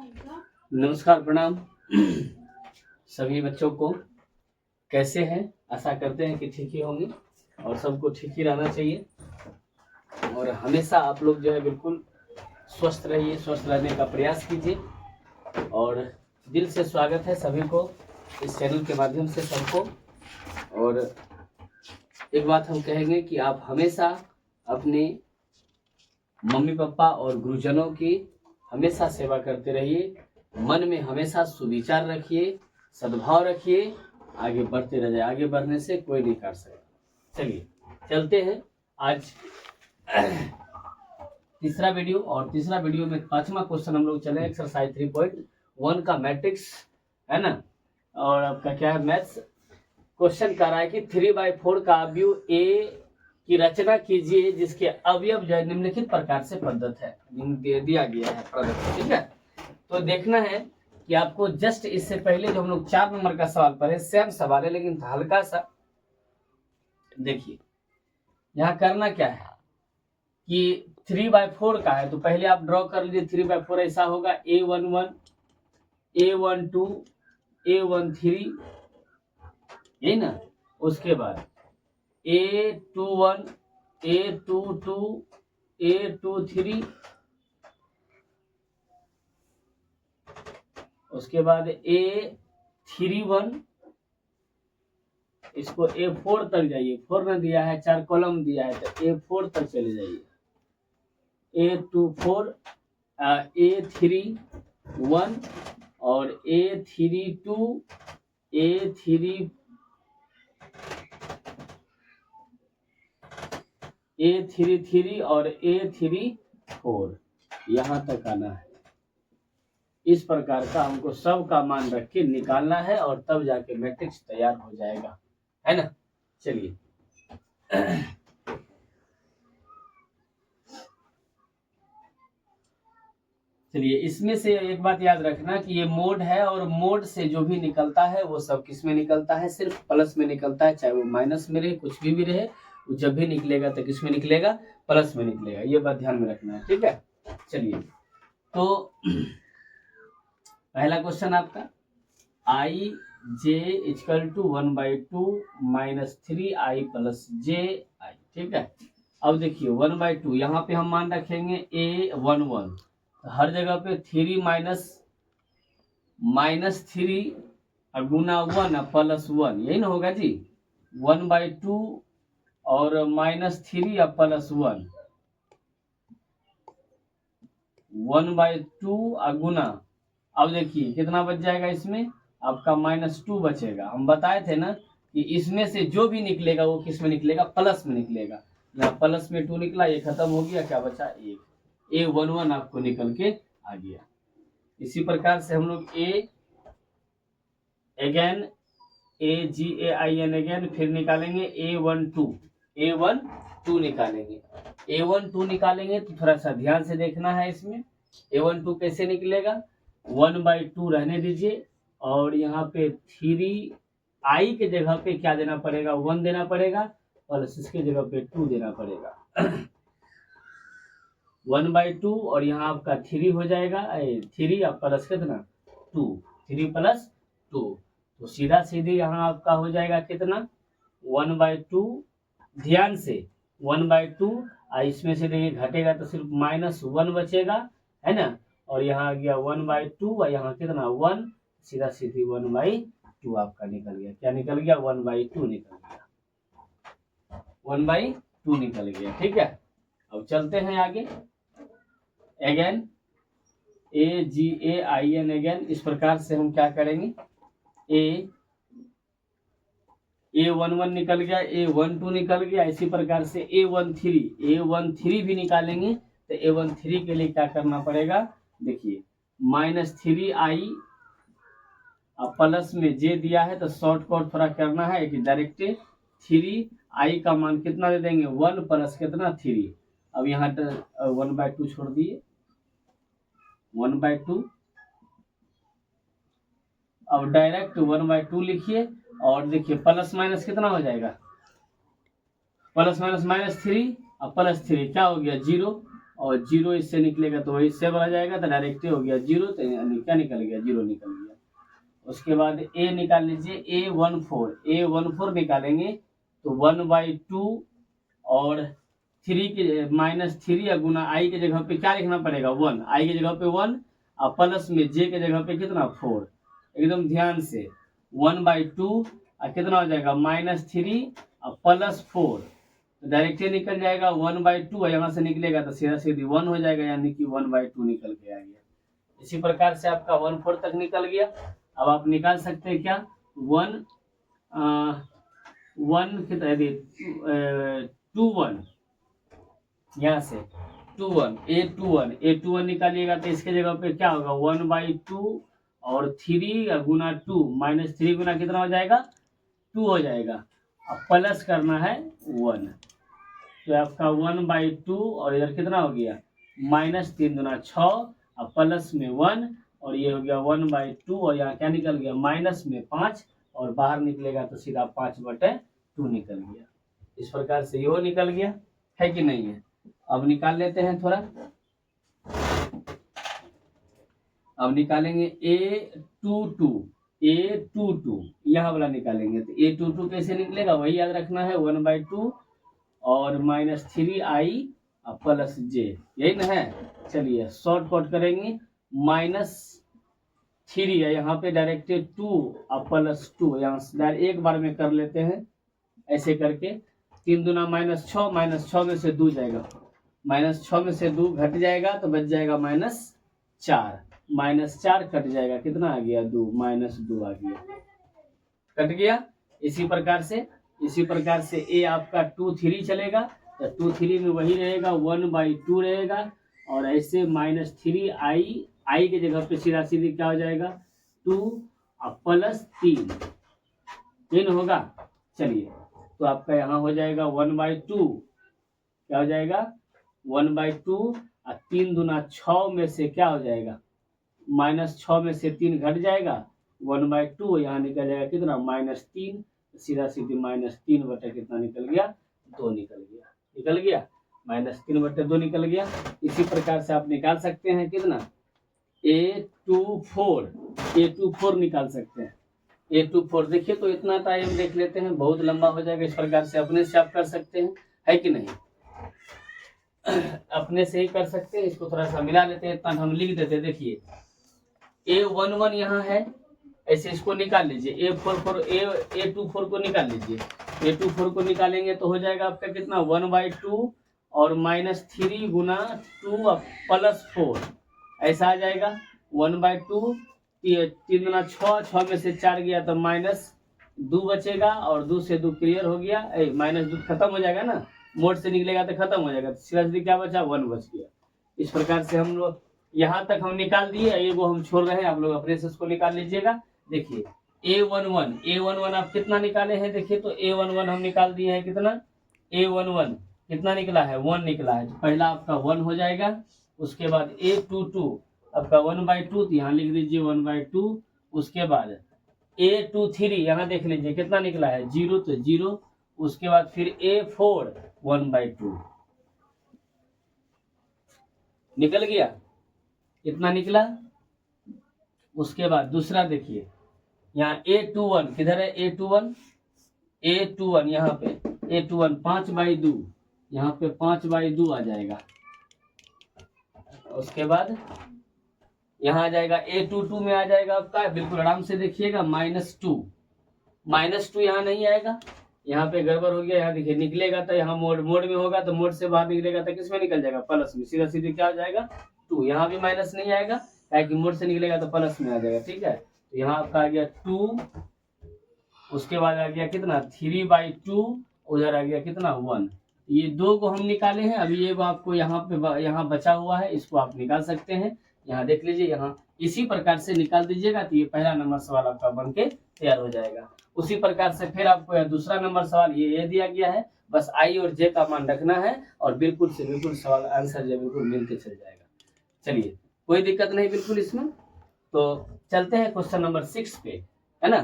नमस्कार, प्रणाम सभी बच्चों को। कैसे हैं? आशा करते हैं कि ठीक ही होंगे और सबको ठीक ही रहना चाहिए और हमेशा आप लोग जो है बिल्कुल स्वस्थ रहिए, स्वस्थ रहने का प्रयास कीजिए। और दिल से स्वागत है सभी को इस चैनल के माध्यम से सबको। और एक बात हम कहेंगे कि आप हमेशा अपने मम्मी पापा और गुरुजनों की हमेशा सेवा करते रहिए, मन में हमेशा सुविचार रखिए, सद्भाव रखिए, आगे बढ़ते रह जाए। आगे बढ़ने से कोई नहीं काट सकता। चलिए चलते हैं आज तीसरा वीडियो। और तीसरा वीडियो में 5वां क्वेश्चन हम लोग चले एक्सरसाइज 3.1 का मैट्रिक्स है ना। और आपका क्या है, मैथ्स। क्वेश्चन कर रहा है कि 3/4 का अवयव ए की रचना कीजिए जिसके अवयव जो है निम्नलिखित प्रकार से प्रदत्त है। दिया गया है प्रदत्त, ठीक है। तो देखना है कि आपको जस्ट इससे पहले जो हम लोग 4 नंबर का सवाल पढ़े, सेम सवाल है लेकिन हल्का सा देखिए। यहाँ करना क्या है कि 3/4 का है तो पहले आप ड्रॉ कर लीजिए। 3/4 ऐसा होगा A11, A12, A13, यही ना। उसके बाद A21, A22, A23, उसके बाद A31, इसको A4 तक जाइए। 4 न दिया है, 4 कॉलम दिया है तो A4 तक चले जाइए। A24, A31 और A32, A33 और A34, यहाँ तक आना है। इस प्रकार का हमको सब का मान रख के निकालना है और तब जाके मैट्रिक्स तैयार हो जाएगा, है ना। चलिए इसमें से एक बात याद रखना कि ये मोड है और मोड से जो भी निकलता है वो सब किस में निकलता है, सिर्फ प्लस में निकलता है। चाहे वो माइनस में रहे, कुछ भी रहे, वो जब भी निकलेगा तो किस में निकलेगा, प्लस में निकलेगा। ये बात ध्यान में रखना है, ठीक है। चलिए तो पहला क्वेश्चन आपका I j = 1/2 - 3i + j i, ठीक है। अब देखिए 1/2 यहाँ पे हम मान रखेंगे A11, हर जगह पे 3 माइनस 3 गुना 1 + 1, यही ना होगा जी। 1/2 और -3 + 1, 1/2 गुना। अब देखिए कितना बच जाएगा, इसमें आपका -2 बचेगा। हम बताए थे ना कि इसमें से जो भी निकलेगा वो किस में निकलेगा, प्लस में निकलेगा। यहाँ प्लस में 2 निकला, ये खत्म हो गया, क्या बचा 1। A11 आपको निकल के आ गया। इसी प्रकार से हम लोग अगेन फिर निकालेंगे A12 निकालेंगे। A12 निकालेंगे तो थोड़ा सा ध्यान से देखना है। इसमें A12 कैसे निकलेगा, 1/2 रहने दीजिए और यहाँ पे 3i के जगह पे क्या देना पड़ेगा, 1 देना पड़ेगा, और इसके जगह पे 2 देना पड़ेगा। 1/2 और यहाँ आपका 3 हो जाएगा, 3 आप प्लस कितना 2, 3 + 2, तो सीधा सीधी यहाँ आपका हो जाएगा कितना 1/2। ध्यान से 1/2, इसमें से देखिए घटेगा तो सिर्फ -1 बचेगा, है ना। और यहाँ आ गया 1/2 और यहाँ कितना 1, सीधा सीधी 1/2 आपका निकल गया। क्या निकल गया, 1/2 निकल गया, 1/2 निकल गया, ठीक है। अब चलते हैं आगे। अगेन AGAIN अगेन, इस प्रकार से हम क्या करेंगे, A11 निकल गया, A12 निकल गया। इसी प्रकार से A13 भी निकालेंगे तो A13 के लिए क्या करना पड़ेगा, देखिए -3i अब प्लस में j दिया है तो शॉर्टकट थोड़ा करना है कि डायरेक्ट 3i का मान कितना दे देंगे, 1 + कितना 3। अब यहाँ 1/2 छोड़ दिए, 1/2, अब डायरेक्ट 1/2 लिखिए और देखिए प्लस माइनस कितना हो जाएगा, प्लस माइनस -3 और +3 क्या हो गया 0। और 0 इससे निकलेगा तो वही इससे बना जाएगा, तो डायरेक्ट हो गया 0, तो यानी क्या निकल गया, 0 निकल गया। उसके बाद a निकाल लीजिए, a14 निकालेंगे तो 1/2 और 3 के -3 या गुना i के जगह पे क्या लिखना पड़ेगा, 1, i की जगह पे 1 और प्लस में j के जगह पे कितना 4, एकदम ध्यान से 1/2 और कितना हो जाएगा -3 और +4, तो डायरेक्ट निकल जाएगा 1/2 और यहाँ से निकलेगा तो सीधा सीधी 1 हो जाएगा, यानी कि 1/2 निकल के आ गया। इसी प्रकार से आपका 1/4 तक निकल गया। अब आप निकाल सकते हैं क्या, 2 1 यहाँ से 2 1 निकालिएगा तो इसके जगह पे क्या होगा 1/2 और 3 गुना 2 -3 गुना कितना हो जाएगा 2 हो जाएगा। अब प्लस करना है 1, तो आपका 1/2 और इधर कितना हो गया -3 गुना 6 और प्लस में 1 और ये हो गया 1/2 और यहाँ क्या निकल गया माइनस में 5 और बाहर निकलेगा तो सीधा 5/2 निकल गया। इस प्रकार से ये निकल गया, है कि नहीं है। अब निकाल लेते हैं थोड़ा, अब निकालेंगे A22 यहाँ वाला निकालेंगे तो A22 कैसे निकलेगा वही याद रखना है, 1/2 और -3i प्लस j, यही ना है। चलिए शॉर्टकट करेंगे, -3 है यहाँ पे डायरेक्ट 2 और +2 यहाँ एक बार में कर लेते हैं ऐसे करके। 3 दूना -6, -6 में से 2 जाएगा, -6 में से 2 घट जाएगा तो बच जाएगा -4, -4 कट जाएगा कितना आ गया 2, -2 आ गया, कट गया। इसी प्रकार से a आपका 2 3 चलेगा तो 2 3 में वही रहेगा 1/2 रहेगा और ऐसे -3i के जगह पे सीधा सीधी क्या हो जाएगा 2 और +3 होगा। चलिए तो आपका यहाँ हो जाएगा 1/2, क्या हो जाएगा 1/2 और 3 दूना 6 में से क्या हो जाएगा -6 में से 3 घट जाएगा 1/2, यहाँ निकल जाएगा कितना -3, सीधा सीधी -3 बटा कितना निकल गया 2 निकल गया, -3/2 निकल गया। इसी प्रकार से आप निकाल सकते हैं कितना A24 निकाल सकते हैं। A24 देखिए तो इतना टाइम देख लेते हैं, बहुत लंबा हो जाएगा। इस प्रकार से अपने से आप कर सकते हैं, है कि नहीं, अपने से ही कर सकते हैं। इसको थोड़ा सा मिला लेते हैं, इतना हम लिख देते हैं। देखिए A11 यहाँ है, ऐसे इसको निकाल लीजिए, A24 को निकाल लीजिए। A24 को निकालेंगे तो हो जाएगा आपका कितना 1/2 और -3 गुना 2 +4 ऐसा आ जाएगा 1/2, 3 गुना 6 में से 4 गया तो -2 बचेगा और 2 से 2 क्लियर हो गया, -2 खत्म हो जाएगा ना, मोड से निकलेगा तो खत्म हो जाएगा, सीधा सीधी क्या बचा 1 बच गया। इस प्रकार से हम लोग यहाँ तक हम निकाल दिए, ये वो हम छोड़ रहे हैं, आप लोग अपने से उसको निकाल लीजिएगा। देखिए A11 आप कितना निकाले हैं, देखिए तो A11 हम निकाल दिए हैं कितना, A11 कितना निकला है 1 निकला है, तो पहला आपका 1 हो जाएगा। उसके बाद A22 आपका 1/2, तो यहाँ लिख दीजिए 1/2। उसके बाद A23 यहाँ देख लीजिए कितना निकला है 0, तो 0। उसके बाद फिर A4 1/2 निकल गया, इतना निकला। उसके बाद दूसरा देखिए यहाँ A21 किधर है, A21 यहाँ पे A21 5/2, यहाँ पे 5/2 आ जाएगा। उसके बाद यहाँ आ जाएगा A22 में आ जाएगा आपका, बिल्कुल आराम से देखिएगा -2 यहाँ नहीं आएगा, यहाँ पे गड़बड़ हो गया। यहाँ देखिए निकलेगा तो यहाँ मोड में होगा, तो मोड से बाहर निकलेगा तो किस में निकल जाएगा प्लस में, सीधा सीधी क्या हो जाएगा 2। यहाँ भी माइनस नहीं आएगा, कि मोड से निकलेगा तो प्लस में आ जाएगा, ठीक है। तो यहाँ आपका आ गया 2, उसके बाद आ गया कितना 3/2, उधर आ गया कितना 1। ये 2 को हम निकाले हैं, अभी ये आपको यहाँ बचा हुआ है, इसको आप निकाल सकते हैं। यहाँ देख लीजिए, यहाँ इसी प्रकार से निकाल दीजिएगा तो ये पहला नंबर सवाल आपका बन के तैयार हो जाएगा। उसी प्रकार से फिर आपको दूसरा नंबर सवाल ये दिया गया है, बस आई और जे का मान रखना है और बिल्कुल से बिल्कुल सवाल आंसर जो बिल्कुल मिल के चल जाएगा। चलिए कोई दिक्कत नहीं बिल्कुल इसमें। तो चलते हैं क्वेश्चन नंबर 6 पे, है ना।